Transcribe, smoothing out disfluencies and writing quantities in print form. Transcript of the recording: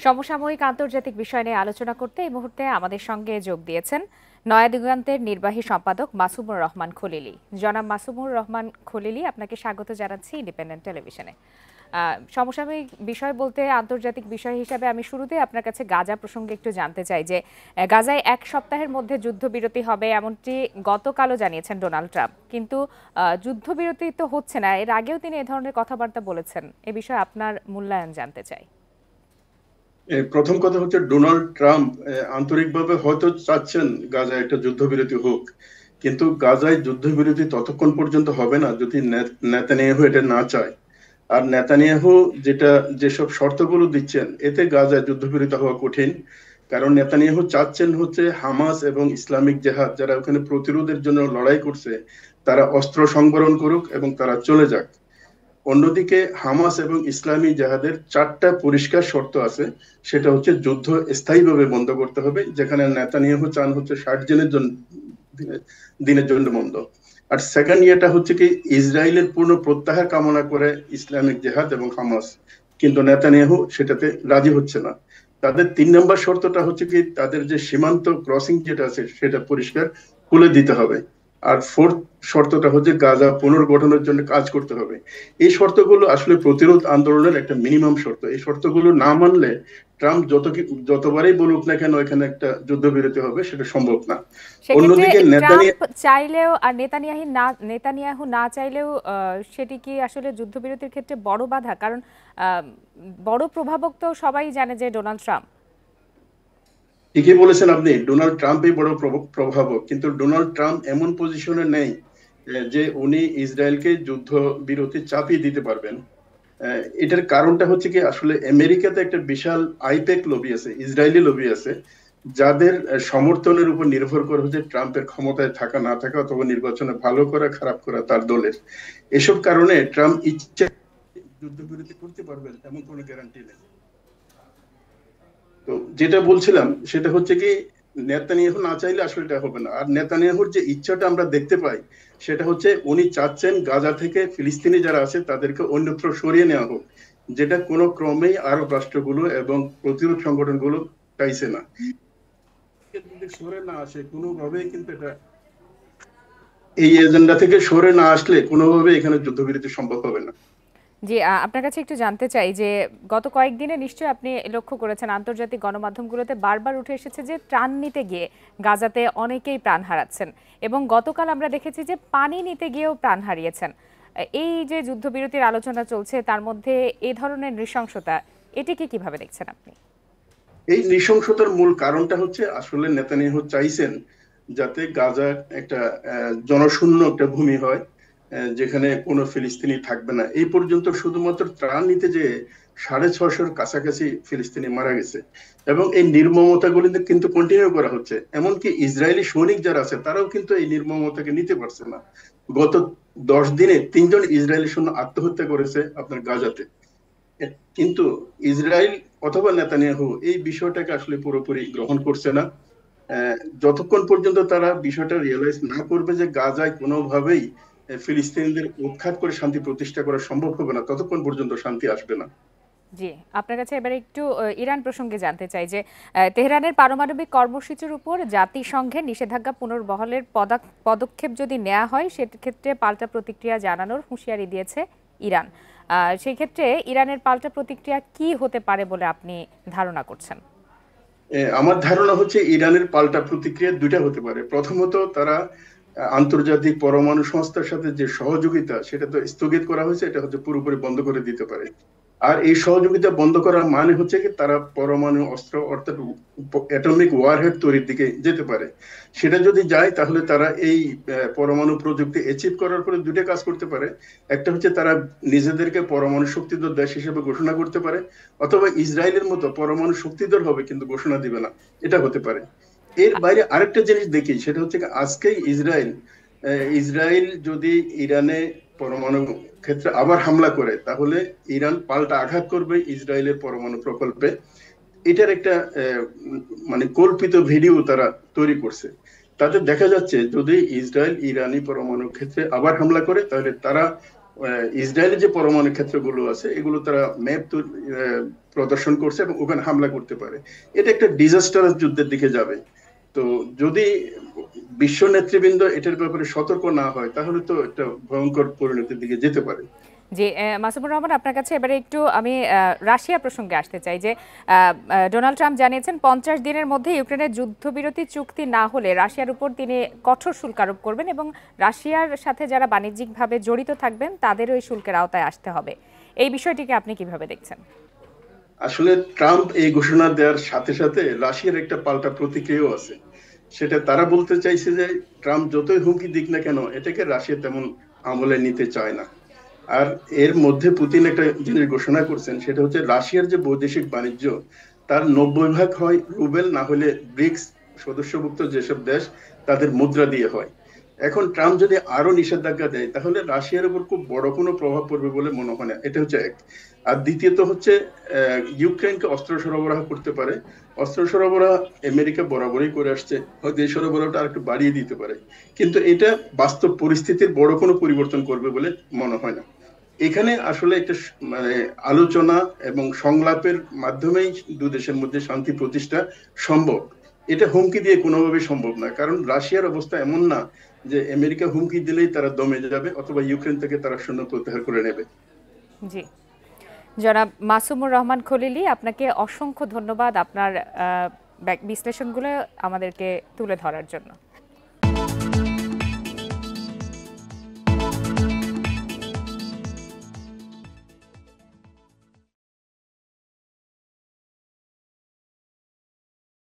সমসাময়িক আন্তর্জাতিক বিষয় নিয়ে আলোচনা করতে এই মুহূর্তে আমাদের সঙ্গে যোগ দিয়েছেন নয়া দিগন্তের নির্বাহী সম্পাদক মাসুমুর রহমান খলিলি। জনাব মাসুমুর রহমান খলিলি, আপনাকে স্বাগত জানাচ্ছি ইন্ডিপেন্ডেন্ট টেলিভিশনে। সমসাময়িক বিষয় বলতে আন্তর্জাতিক বিষয় হিসাবে আমি শুরুতে আপনার কাছে গাজা প্রসঙ্গে একটু জানতে চাই যে গাজায় এক সপ্তাহের মধ্যে যুদ্ধবিরতি হবে এমনটি গতকালও জানিয়েছেন ডোনাল্ড ট্রাম্প, কিন্তু যুদ্ধবিরতি তো হচ্ছে না। এর আগেও তিনি এ ধরনের কথাবার্তা বলেছেন। এ বিষয়ে আপনার মূল্যায়ন জানতে চাই। প্রথম কথা হচ্ছে ডোনাল্ড ট্রাম্প আন্তরিকভাবে হয়তো চাচ্ছেন গাজায় একটা যুদ্ধবিরতি হোক, কিন্তু গাজায় যুদ্ধবিরতি ততক্ষণ পর্যন্ত হবে না যদি নেতানিয়াহু এটা না চায়। আর নেতানিয়াহু যেসব শর্তগুলো দিচ্ছেন, এতে গাজায় যুদ্ধবিরতি হওয়া কঠিন। কারণ নেতানিয়াহু চাচ্ছেন হচ্ছে হামাস এবং ইসলামিক জেহাদ যারা ওখানে প্রতিরোধের জন্য লড়াই করছে তারা অস্ত্র সংবরণ করুক এবং তারা চলে যাক। অন্যদিকে হামাস এবং ইসলামী জেহাদের 4টা পরিষ্কার শর্ত আছে। সেটা হচ্ছে যুদ্ধ স্থায়ীভাবে বন্ধ করতে হবে, যেখানে নেতানিয়াহু চান হচ্ছে 60 দিনের জন্য বন্ধ। আর সেকেন্ড ইয়েটা হচ্ছে কি, ইসরায়েলের পূর্ণ প্রত্যাহার কামনা করে ইসলামিক জেহাদ এবং হামাস, কিন্তু নেতানিয়াহু সেটাতে রাজি হচ্ছে না। তাদের 3 নম্বর শর্তটা হচ্ছে কি, তাদের যে সীমান্ত ক্রসিং যেটা আছে সেটা পরিষ্কার খুলে দিতে হবে। আর ফোর্থ শর্তটা হচ্ছে গাজা পুনর্গঠনের জন্য কাজ করতে হবে। এই শর্তগুলো আসলে প্রতিরোধ আন্দোলনের একটা মিনিমাম শর্ত। এই শর্তগুলো না মানলে ট্রাম্প যতবারই বলুক না কেন এখানে একটা যুদ্ধবিরতি হবে, সেটা সম্ভব না। সেক্ষেত্রে অন্যদিকে ট্রাম্প চাইলেও আর নেতানিয়াহু না চাইলেও সেটি কি আসলে যুদ্ধবিরতির ক্ষেত্রে বড় বাধা? কারণ বড় প্রভাবক তো সবাই জানে যে ডোনাল্ড ট্রাম্প। ঠিকই বলেছেন আপনি, ডোনাল্ড ট্রাম্পই বড় প্রভাবক, কিন্তু ডোনাল্ড ট্রাম্প এমন পজিশনে নেই যে উনি ইসরায়েলকে যুদ্ধ বিরতি চাপিয়ে দিতে পারবেন। এটার কারণটা হচ্ছে কি, আসলে আমেরিকাতে একটা বিশাল আইপ্যাক লবি আছে, ইসরায়েলি লবি আছে, যাদের সমর্থনের উপর নির্ভর করে হচ্ছে ট্রাম্পের ক্ষমতায় থাকা না থাকা অথবা নির্বাচনে ভালো করা খারাপ করা তার দলের। এসব কারণে ট্রাম্প ইচ্ছা যুদ্ধবিরতি করতে পারবেন এমন কোনো গ্যারান্টি নেই। তো যেটা বলছিলাম সেটা হচ্ছে কি, নেতানিয়াহু না চাইলে আসলে এটা হবে না। আর নেতানিয়াহুর যে ইচ্ছাটা আমরা দেখতে পাই সেটা হচ্ছে উনি চাচ্ছেন গাজা থেকে ফিলিস্তিনি যারা আছে তাদেরকে অন্যত্র সরিয়ে নেওয়া হোক, যেটা কোনো ক্রমেই আরব রাষ্ট্রগুলো এবং প্রতিরোধ সংগঠনগুলো চাইছে না। যদি সরে না আসে কোনোভাবেই, কিন্তু এটা এই এজেন্ডা থেকে সরে না আসলে কোনোভাবে এখানে যুদ্ধবিরতি সম্ভব হবে না। জি, আপনার কাছে একটু জানতে চাই যে গত কয়েকদিনে নিশ্চয়ই আপনি লক্ষ্য করেছেন আন্তর্জাতিক গণমাধ্যমগুলোতে বারবার উঠে এসেছে যে ত্রাণ নিতে গিয়ে গাজাতে অনেকেই প্রাণ হারাচ্ছেন, এবং গতকাল আমরা দেখেছি যে পানি নিতে গিয়েও প্রাণ হারিয়েছেন। এই যে যুদ্ধবিরতির আলোচনা চলছে তার মধ্যে এই ধরনের নৃশংসতা, এটিকে কিভাবে দেখছেন আপনি? এই নৃশংসতার মূল কারণটা হচ্ছে আসলে নেতানিয়াহু চাইছেন যাতে গাজা একটা জনশূন্য একটা ভূমি হয়, যেখানে কোনো ফিলিস্তিনি থাকবে না। এই পর্যন্ত শুধুমাত্র ত্রাণ নিতে যে 650-র কাছাকাছি ফিলিস্তিনি মারা গেছে, এবং এই নির্মমতাগুলি কিন্তু কন্টিনিউ করা হচ্ছে। এমনকি ইসরায়েলি সৈনিক যারা আছে তারাও কিন্তু এই নির্মমতাকে নিতে পারছে না। গত 10 দিনে 3জন ইসরায়েলি সৈন্য আত্মহত্যা করেছে আপনার গাজাতে। কিন্তু ইসরায়েল অথবা নেতানিয়াহু এই বিষয়টাকে আসলে পুরোপুরি গ্রহণ করছে না। যতক্ষণ পর্যন্ত তারা বিষয়টা রিয়েলাইজ না করবে যে গাজায় কোনোভাবেই ফিলিস্তিনিদের উৎখাত করে শান্তি প্রতিষ্ঠা করা সম্ভব হবে না, ততক্ষণ পর্যন্ত শান্তি আসবে না। জি, আপনার কাছে এবারে একটু ইরান প্রসঙ্গে জানতে চাই যে তেহরানের পারমাণবিক কর্মসূচির উপর জাতিসংঘের নিষেধাজ্ঞা পুনর্বহালের পদক্ষেপ যদি নেওয়া হয় সেক্ষেত্রে পাল্টা প্রতিক্রিয়া জানানোর হুঁশিয়ারি দিয়েছে ইরান। সেই ক্ষেত্রে ইরানের পাল্টা প্রতিক্রিয়া কি হতে পারে বলে আপনি ধারণা করছেন? আমার ধারণা হচ্ছে ইরানের পাল্টা প্রতিক্রিয়া দুইটা হতে পারে। প্রথমত, তারা আন্তর্জাতিক পরমাণু সংস্থার সাথে যে সহযোগিতা সেটা তো স্থগিত করা হয়েছে, এটা হচ্ছে পুরোপুরি বন্ধ করে দিতে পারে। আর এই সহযোগিতা বন্ধ করার মানে হচ্ছে কি, তারা পরমাণু অস্ত্র অর্থাৎ অ্যাটমিক ওয়ারহেড তৈরির দিকে যেতে পারে। সেটা যদি যায় তাহলে তারা এই পরমাণু প্রযুক্তি অ্যাচিভ করার পরে দুটো কাজ করতে পারে। একটা হচ্ছে তারা নিজেদেরকে পরমাণু শক্তিধর দেশ হিসেবে ঘোষণা করতে পারে, অথবা ইসরায়েলের মতো পরমাণু শক্তিধর হবে কিন্তু ঘোষণা দিবে না, এটা হতে পারে। এর বাইরে আরেকটা জিনিস দেখি, সেটা হচ্ছে আজকে ইসরায়েল যদি ইরানে পরমাণু ক্ষেত্রে আবার হামলা করে তাহলে ইরান পাল্টা আঘাত করবে ইসরায়েলের পরমাণু প্রকল্পে। এটার একটা মানে কল্পিত ভিডিও তারা তৈরি করছে। তাতে দেখা যাচ্ছে যদি ইসরায়েল ইরানি পরমাণু ক্ষেত্রে আবার হামলা করে তাহলে তারা ইসরায়েলের যে পরমাণু ক্ষেত্রগুলো আছে এগুলো তারা ম্যাপ প্রদর্শন করছে এবং ওখানে হামলা করতে পারে। এটা একটা ডিজাস্টারাস যুদ্ধের দিকে যাবে। তো যদি বিশ্ব নেতৃবৃন্দ এটার ব্যাপারে সতর্ক না হয় তাহলে তো একটা ভয়ঙ্কর পরিণতির দিকে যেতে পারে। জি, মাসুমুর রহমান, আপনার কাছে এবারে একটু আমি রাশিয়া প্রসঙ্গে আসতে চাই যে ডোনাল্ড ট্রাম্প জানিয়েছেন 50 দিনের মধ্যে ইউক্রেনের যুদ্ধবিরতি চুক্তি না হলে রাশিয়ার উপর তিনি কঠোর শুল্ক আরোপ করবেন এবং রাশিয়ার সাথে যারা বাণিজ্যিকভাবে জড়িত থাকবেন তাদেরও এই শুল্কের আওতায় আসতে হবে। এই বিষয়টিকে আপনি কিভাবে দেখছেন? আসলে ট্রাম্প এই ঘোষণা দেওয়ার সাথে সাথে রাশিয়ার একটা পাল্টা প্রতিক্রিয়াও আছে। সেটা তারা বলতে চাইছে যে ট্রাম্প যতই হুমকি দিক না কেন এটাকে রাশিয়া তেমন আমলে নিতে চায় না। আর এর মধ্যে পুতিন একটা জিনিস ঘোষণা করছেন, সেটা হচ্ছে রাশিয়ার যে বৈদেশিক বাণিজ্য তার 90% হয় রুবেল, না হলে ব্রিক্স সদস্যভুক্ত যেসব দেশ তাদের মুদ্রা দিয়ে হয়। এখন ট্রাম্প যদি আরো নিষেধাজ্ঞা দেয় তাহলে রাশিয়ার উপর খুব বড় কোনো প্রভাব পড়বে বলে মনে হয় না। এটা হচ্ছে এক। আর দ্বিতীয়ত হচ্ছে ইউক্রেনকে অস্ত্র সরবরাহ করতে পারে। অস্ত্র সরবরাহ আমেরিকা বরাবরই করে আসছে, হয়তো এই সরবরাহটা আর একটু বাড়িয়ে দিতে পারে, কিন্তু এটা বাস্তব পরিস্থিতির বড় কোনো পরিবর্তন করবে বলে মনে হয় না। এখানে আসলে একটা মানে আলোচনা এবং সংলাপের মাধ্যমেই দু দেশের মধ্যে শান্তি প্রতিষ্ঠা সম্ভব। এটা হুমকি দিয়ে কোনোভাবেই সম্ভব না, কারণ রাশিয়ার অবস্থা এমন না যে আমেরিকা হুমকি দিলেই তারা দমে যাবে অথবা ইউক্রেন থেকে তারা সৈন্য প্রত্যাহার করে নেবে। জি, জনাব মাসুমুর রহমান খলিলি, আপনাকে অসংখ্য ধন্যবাদ আপনার বিশ্লেষণগুলো আমাদেরকে তুলে ধরার জন্য।